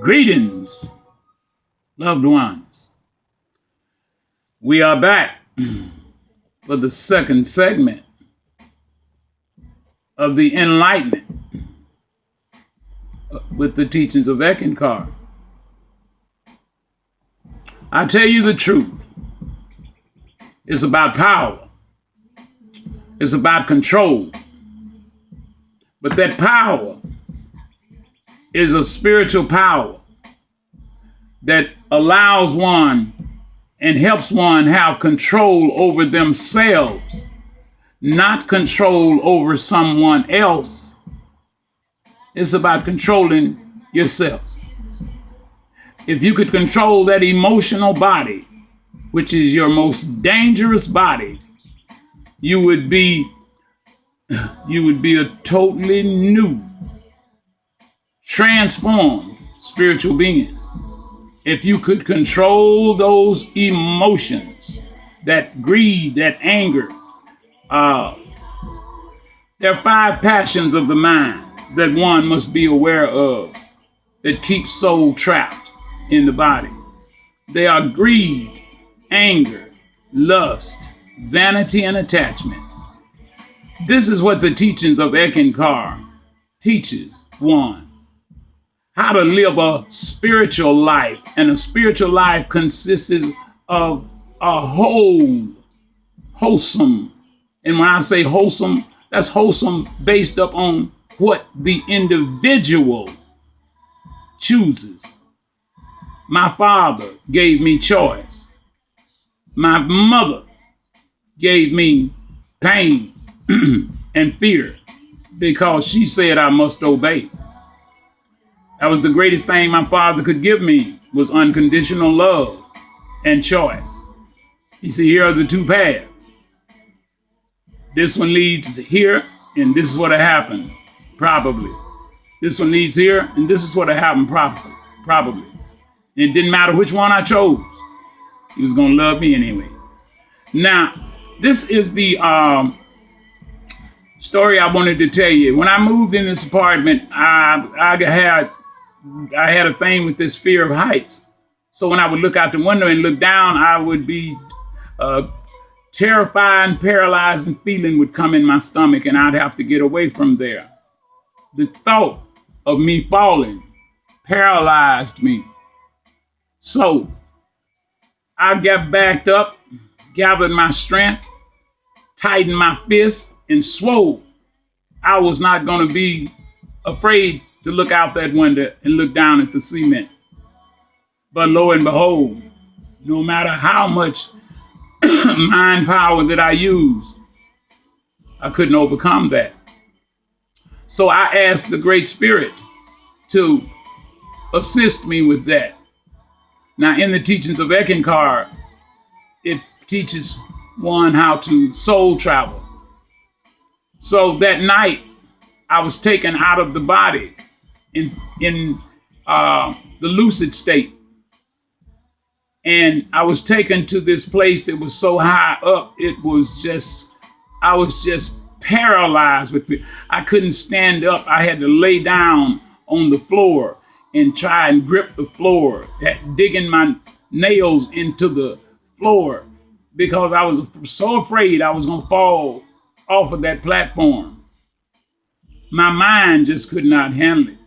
Greetings, loved ones. We are back for the second segment of the Enlightenment with the teachings of Eckankar. I tell you the truth. It's about power. It's about control. But that power is a spiritual power that allows one and helps one have control over themselves, not control over someone else. It's about controlling yourself. If you could control that emotional body, which is your most dangerous body, you would be a totally new, transformed spiritual being. If you could control those emotions, that greed, that anger, there are 5 passions of the mind that one must be aware of that keep soul trapped in the body. They are greed, anger, lust, vanity, and attachment. This is what the teachings of Eckankar teaches one. How to live a spiritual life. And a spiritual life consists of a wholesome. And when I say wholesome, that's wholesome based upon what the individual chooses. My father gave me choice. My mother gave me pain and fear because she said I must obey. That was the greatest thing my father could give me, was unconditional love and choice. He said, here are the 2 paths. This one leads here, and this is what happened, probably. This one leads here, and this is what happened, probably. And it didn't matter which one I chose. He was going to love me anyway. Now, this is the story I wanted to tell you. When I moved in this apartment, I had a thing with this fear of heights. So when I would look out the window and look down, I would be terrified, paralyzed, and feeling would come in my stomach, and I'd have to get away from there. The thought of me falling paralyzed me. So I got backed up, gathered my strength, tightened my fists, and swore I was not going to be afraid to look out that window and look down at the cement. But lo and behold, no matter how much mind power that I used, I couldn't overcome that. So I asked the Great Spirit to assist me with that. Now, in the teachings of Eckankar, it teaches one how to soul travel. So that night, I was taken out of the body in the lucid state. And I was taken to this place that was so high up, I was just paralyzed with it. I couldn't stand up. I had to lay down on the floor and try and grip the floor, digging my nails into the floor because I was so afraid I was going to fall off of that platform. My mind just could not handle it.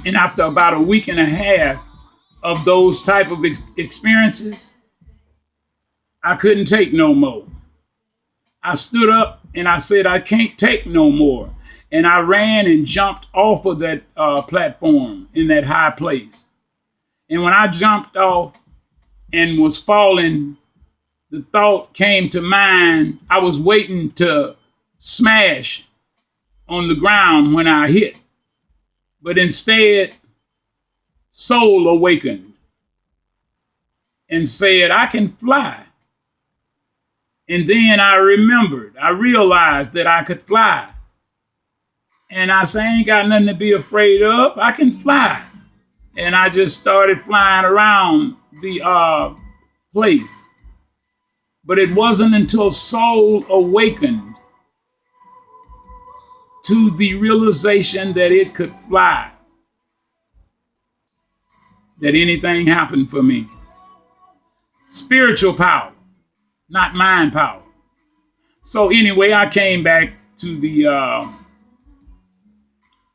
And after about a week and a half of those type of experiences, I couldn't take no more. I stood up and I said, I can't take no more. And I ran and jumped off of that platform in that high place. And when I jumped off and was falling, the thought came to mind, I was waiting to smash on the ground when I hit. But instead, soul awakened and said, I can fly. And then I realized that I could fly. And I said, I ain't got nothing to be afraid of. I can fly. And I just started flying around the place. But it wasn't until soul awakened to the realization that it could fly that anything happened for me. Spiritual power, not mind power. So anyway, I came back to the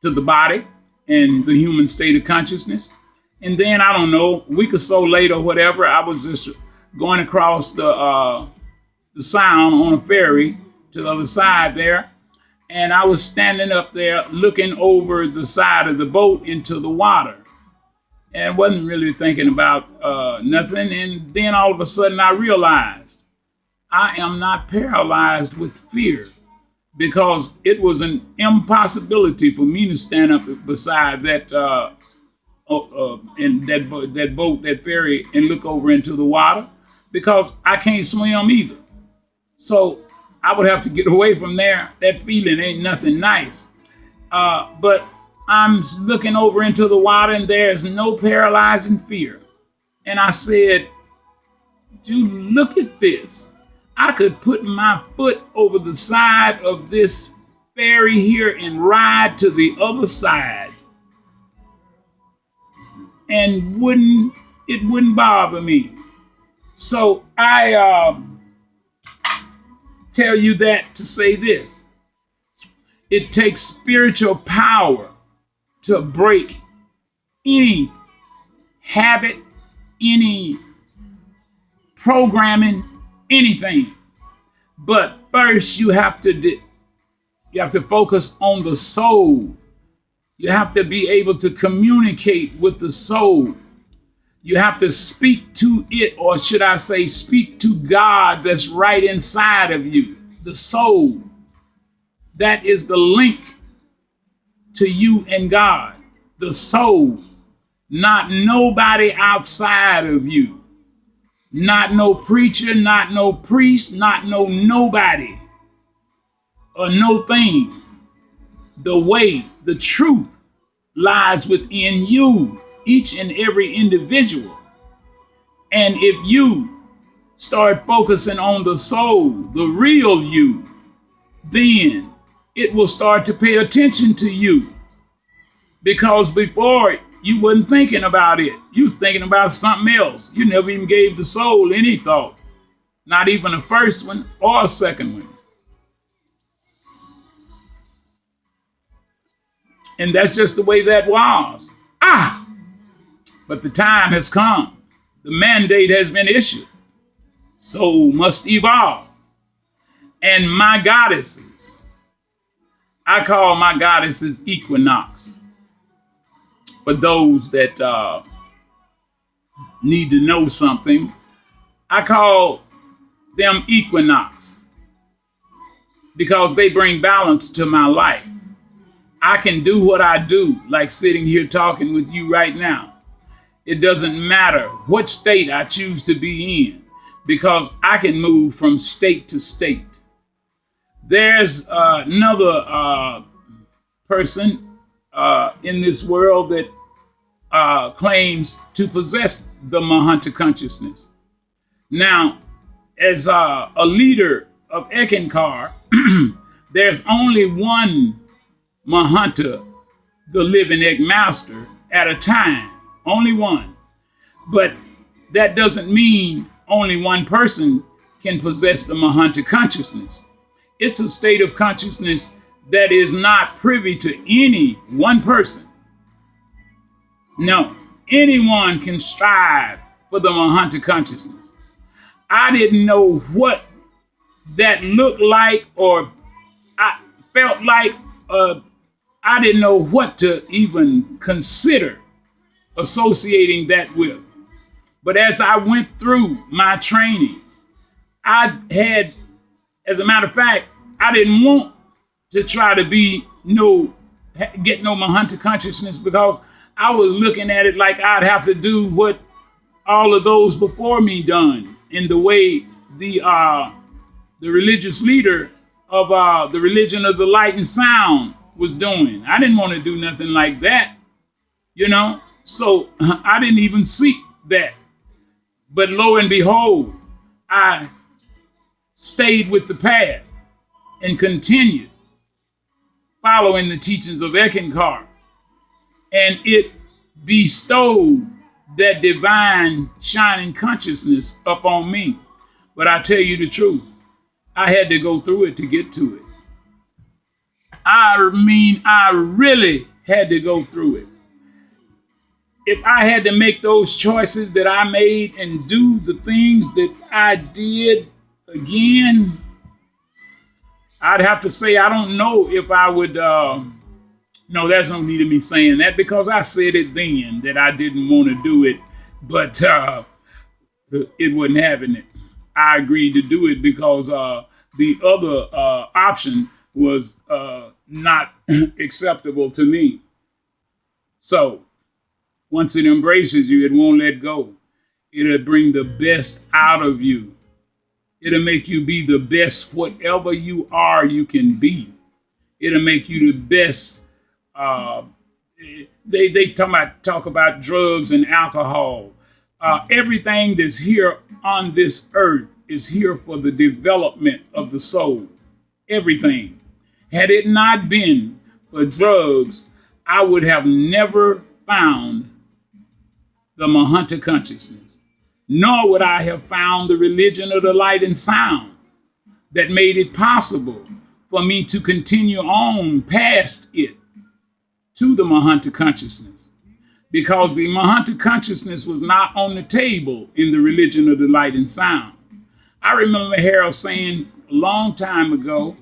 body and the human state of consciousness. And then, I don't know, a week or so later, whatever, I was just going across the sound on a ferry to the other side there. And I was standing up there looking over the side of the boat into the water. And wasn't really thinking about nothing. And then all of a sudden I realized I am not paralyzed with fear, because it was an impossibility for me to stand up beside that in that boat, that ferry, and look over into the water, because I can't swim either. So I would have to get away from there. That feeling ain't nothing nice. But I'm looking over into the water and there's no paralyzing fear. And I said, "Do look at this. I could put my foot over the side of this ferry here and ride to the other side. And it wouldn't bother me." So I tell you that to say this. It takes spiritual power to break any habit, any programming, anything. But first you have to focus on the soul. You have to be able to communicate with the soul. You have to speak to it, or should I say speak to God that's right inside of you, the soul. That is the link to you and God, the soul, not nobody outside of you, not no preacher, not no priest, not no nobody or no thing. The way, the truth lies within you, each and every individual. And if you start focusing on the soul, the real you, then it will start to pay attention to you. Because before, you wasn't thinking about it. You was thinking about something else. You never even gave the soul any thought. Not even a first one or a second one. And that's just the way that was. But the time has come. The mandate has been issued. Soul must evolve. And my goddesses, I call my goddesses equinox. For those that need to know something, I call them equinox because they bring balance to my life. I can do what I do, like sitting here talking with you right now. It doesn't matter what state I choose to be in, because I can move from state to state. There's another person in this world that claims to possess the Mahanta consciousness. Now, as a leader of Ekankar, there's only one Mahanta, the living egg master, at a time. Only one. But that doesn't mean only one person can possess the Mahanta consciousness. It's a state of consciousness that is not privy to any one person. No, anyone can strive for the Mahanta consciousness. I didn't know what that looked like, or I felt like I didn't know what to even consider associating that with. But as I went through my training, I had, as a matter of fact, I didn't want to try to get no Mahanta consciousness, because I was looking at it like I'd have to do what all of those before me done, in the way the religious leader of the religion of the light and sound was doing. I didn't want to do nothing like that, so I didn't even seek that. But lo and behold, I stayed with the path and continued following the teachings of Ekankar. And it bestowed that divine shining consciousness up on me. But I tell you the truth, I had to go through it to get to it. I mean, I really had to go through it. If I had to make those choices that I made and do the things that I did again, I'd have to say I don't know if I would. No, there's no need of me saying that because I said it then that I didn't want to do it, but it wasn't having it. I agreed to do it because the other option was not acceptable to me. So once it embraces you, it won't let go. It'll bring the best out of you. It'll make you be the best, whatever you are, you can be. It'll make you the best. They talk about drugs and alcohol. Everything that's here on this earth is here for the development of the soul. Everything. Had it not been for drugs, I would have never found the Mahanta consciousness, nor would I have found the religion of the light and sound that made it possible for me to continue on past it to the Mahanta consciousness. Because the Mahanta consciousness was not on the table in the religion of the light and sound. I remember Harold saying a long time ago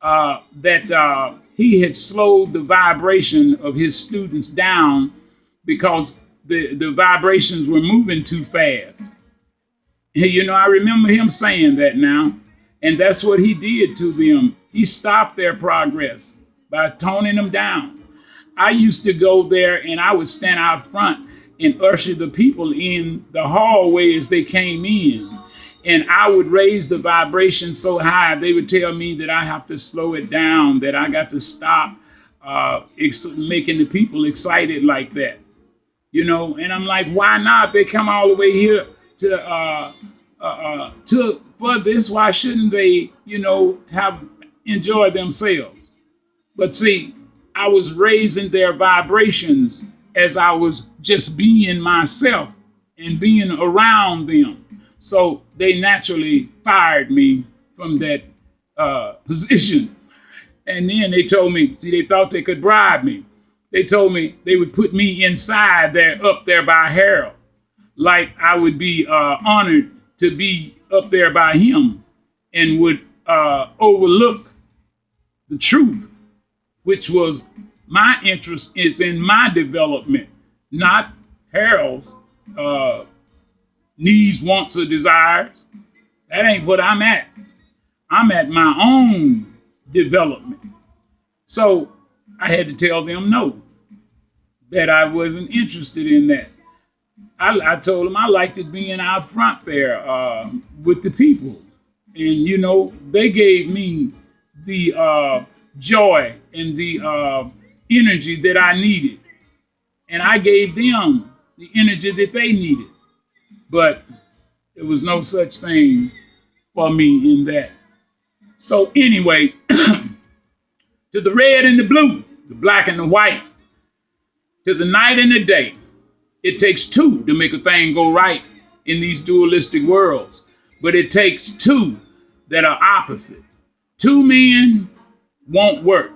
that he had slowed the vibration of his students down because the vibrations were moving too fast. You know, I remember him saying that now, and that's what he did to them. He stopped their progress by toning them down. I used to go there and I would stand out front and usher the people in the hallway as they came in. And I would raise the vibration so high, they would tell me that I have to slow it down, that I got to stop making the people excited like that. You know, and I'm like, why not? They come all the way here for this. Why shouldn't they, you know, enjoy themselves? But see, I was raising their vibrations as I was just being myself and being around them. So they naturally fired me from that position. And then they told me, see, they thought they could bribe me. They told me they would put me inside there, up there by Harold, like I would be honored to be up there by him and would overlook the truth, which was my interest is in my development, not Harold's needs, wants, or desires. That ain't what I'm at. I'm at my own development. So I had to tell them no, that I wasn't interested in that. I told them I liked it being out front there with the people. And, you know, they gave me the joy and the energy that I needed. And I gave them the energy that they needed. But there was no such thing for me in that. So anyway, to the red and the blue, the black and the white, to the night and the day, it takes two to make a thing go right in these dualistic worlds. But it takes two that are opposite. Two men won't work.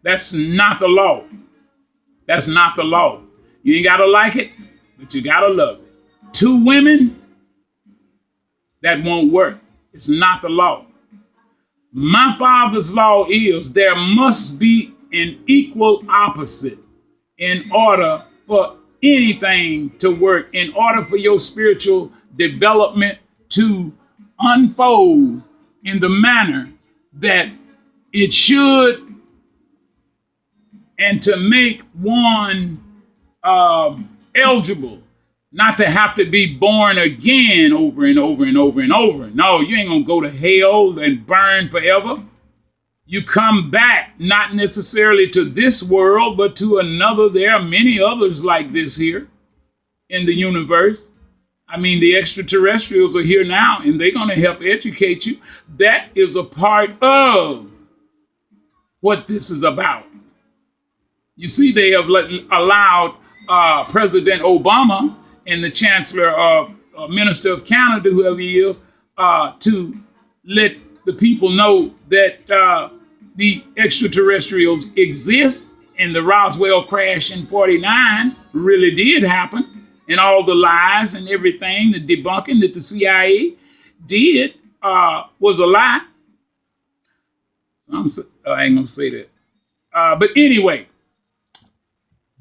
That's not the law. That's not the law. You ain't got to like it, but you got to love it. Two women, that won't work. It's not the law. My father's law is there must be an equal opposite in order for anything to work, in order for your spiritual development to unfold in the manner that it should, and to make one eligible not to have to be born again over and over and over and over. No, you ain't gonna go to hell and burn forever. You come back, not necessarily to this world, but to another. There are many others like this here in the universe. I mean, the extraterrestrials are here now, and they're going to help educate you. That is a part of what this is about. You see, they have allowed President Obama and the Chancellor Minister of Canada, whoever he is, to let the people know that the extraterrestrials exist, and the Roswell crash in '49 really did happen, and all the lies and everything, the debunking that the CIA did was a lie. I ain't gonna say that. But anyway,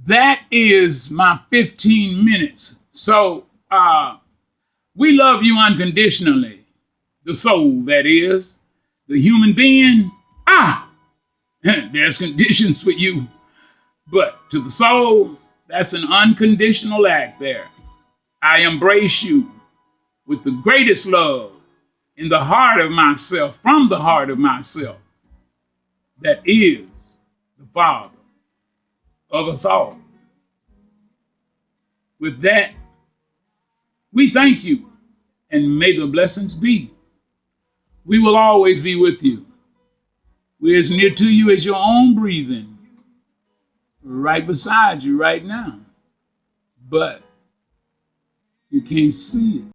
that is my 15 minutes. So we love you unconditionally. The soul, that is. The human being, there's conditions for you. But to the soul, that's an unconditional act there. I embrace you with the greatest love in the heart of myself, from the heart of myself, that is the Father of us all. With that, we thank you, and may the blessings be. We will always be with you. We're as near to you as your own breathing. We're right beside you right now. But you can't see it.